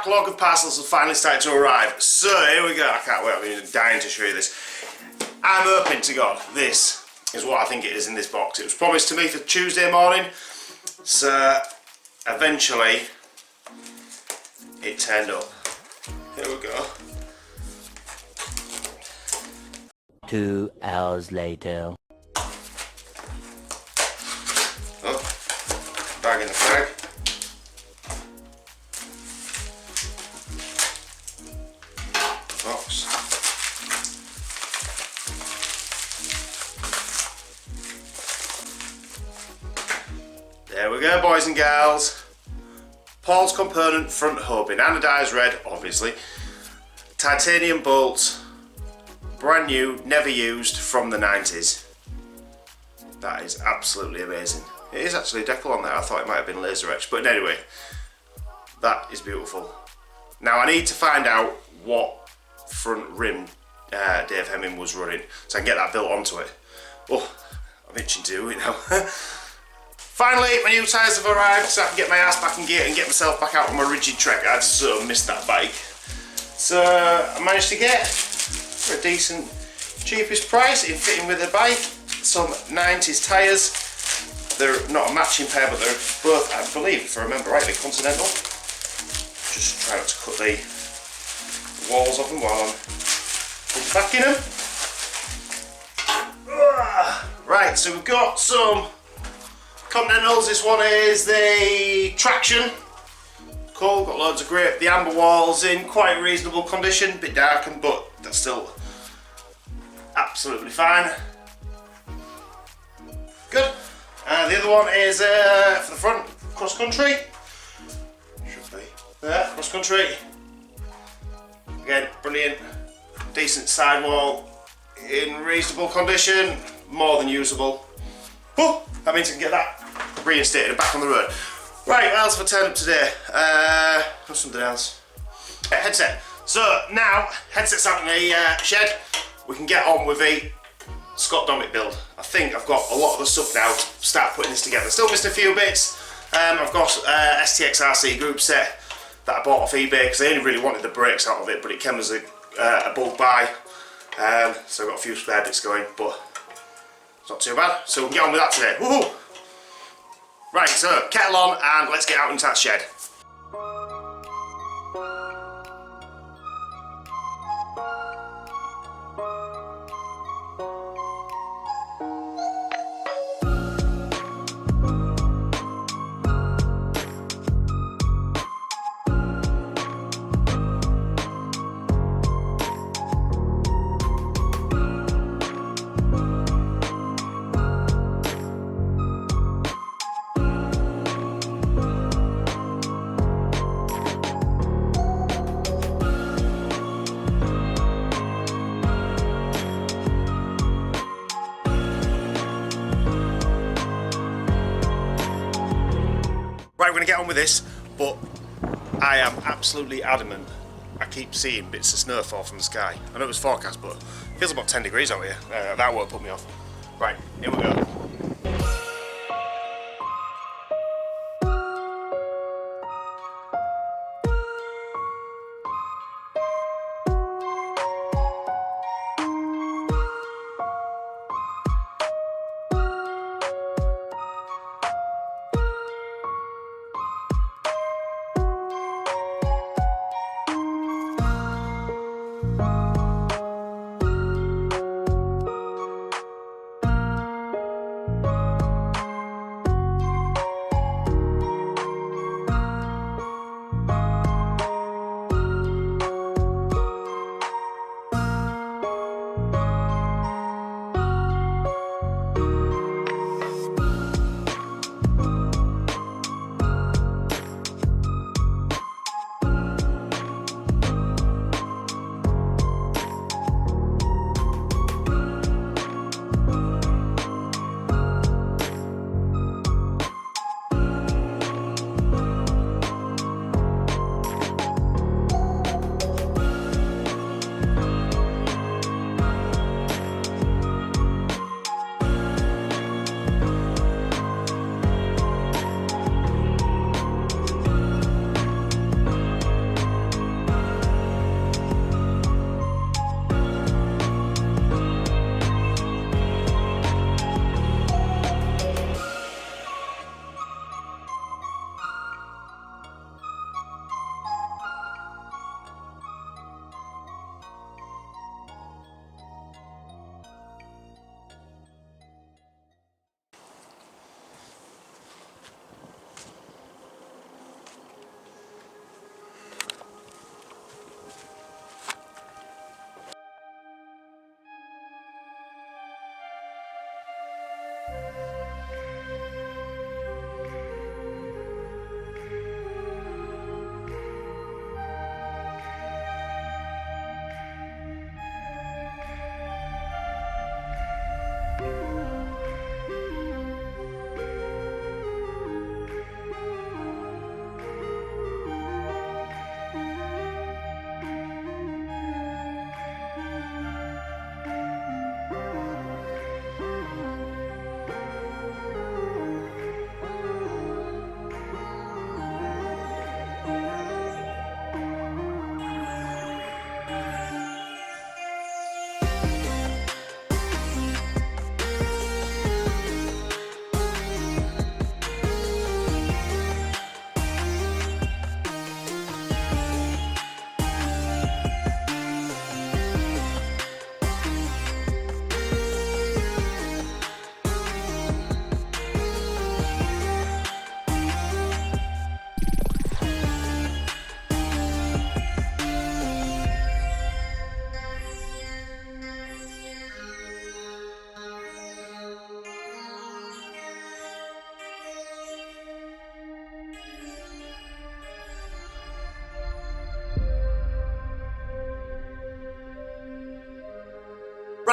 backlog of parcels has finally started to arrive. So here we go. I can't wait. I'm dying to show you this. I'm hoping to God this is what I think it is in this box. It was promised to me for Tuesday morning. So eventually it turned up. Here we go. 2 hours later. Oh, bag in the bag. Box. There we go, boys and girls. Paul's component front hub in anodised red, obviously. Titanium bolts. Brand new, never used, from the 90s. That is absolutely amazing. It is actually a decal on there. I thought it might have been laser etched, but anyway, that is beautiful. Now I need to find out what front rim Dave Hemming was running, so I can get that built onto it. Oh, I'm itching to do it now. Finally, my new tyres have arrived, so I can get my ass back in gear and get myself back out on my rigid trek. I'd so missed that bike. So I managed to get, for a decent, cheapest price, in fitting with the bike, some 90s tyres. They're not a matching pair, but they're both, I believe, if I remember rightly, Continental. Just try not to cut the walls off them while I'm back in them. Right, so we've got some Continentals. This one is the Traction. Cool, got loads of grip. The amber walls in quite reasonable condition, a bit darkened, but that's still absolutely fine. Good. The other one is for the front, cross country. Should be there, cross country. Again, brilliant. Decent sidewall in reasonable condition, more than usable. Oh, that means I can get that reinstated and back on the road. Right, what else have I turned up today? Something else. Headset. So now, headset's out in the shed. We can get on with the Scott Dommett build. I think I've got a lot of the stuff now to start putting this together. Still missing a few bits. I've got STX RC group set that I bought off eBay because I only really wanted the brakes out of it, but it came as a bulk buy. So I've got a few spare bits going, but it's not too bad. So we can get on with that today. Woohoo! Right, so kettle on and let's get out into that shed. Right, we're going to get on with this, but I am absolutely adamant. I keep seeing bits of snow fall from the sky. I know it was forecast, but it feels about 10 degrees out here. That won't put me off. Right, here we go.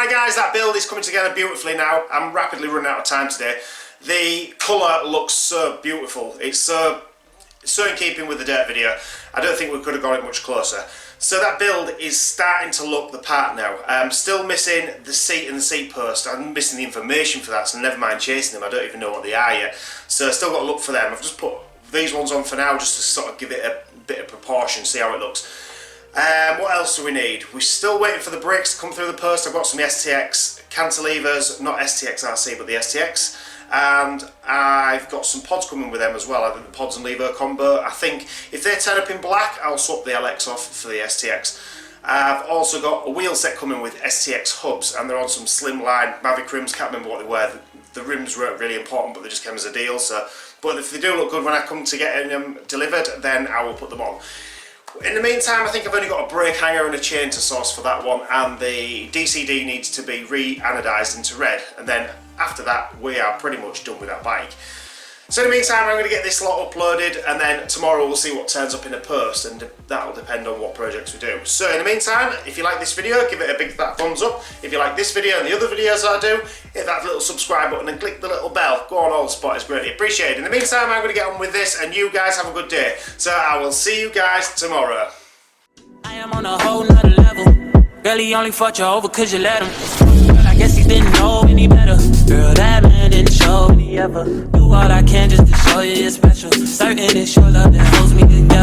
Right guys, that build is coming together beautifully now. I'm rapidly running out of time today. The colour looks so beautiful. It's so in keeping with the dirt video. I don't think we could have got it much closer. So that build is starting to look the part now. I'm still missing the seat and the seat post. I'm missing the information for that, so never mind chasing them. I don't even know what they are yet. So I've still got to look for them. I've just put these ones on for now just to sort of give it a bit of proportion, see how it looks. What else do we need? We're still waiting for the brakes to come through the post. I've got some STX cantilevers, not STX RC but the STX, and I've got some pods coming with them as well. I think the pods and lever combo. I think if they turn up in black, I'll swap the LX off for the STX. I've also got a wheel set coming with STX hubs, and they're on some slimline Mavic rims. Can't remember what they were. The rims weren't really important, but they just came as a deal. So, but if they do look good when I come to getting them delivered, then I will put them on. In the meantime, I think I've only got a brake hanger and a chain to source for that one, and the DCD needs to be re-anodised into red, and then after that we are pretty much done with that bike. So in the meantime, I'm going to get this lot uploaded, and then tomorrow we'll see what turns up in a post, and that'll depend on what projects we do. So in the meantime, if you like this video, give it a big fat thumbs up. If you like this video and the other videos I do, hit that little subscribe button and click the little bell. Go on all the spot, it's greatly appreciated. In the meantime, I'm going to get on with this, and you guys have a good day. So I will see you guys tomorrow. I am on a whole nother level. Girl, he only fought you over cause you let him. Girl, I guess he didn't know any better. Girl, that man didn't show me ever. Do all I can just to show you you're special. Certain it's your love that holds me together.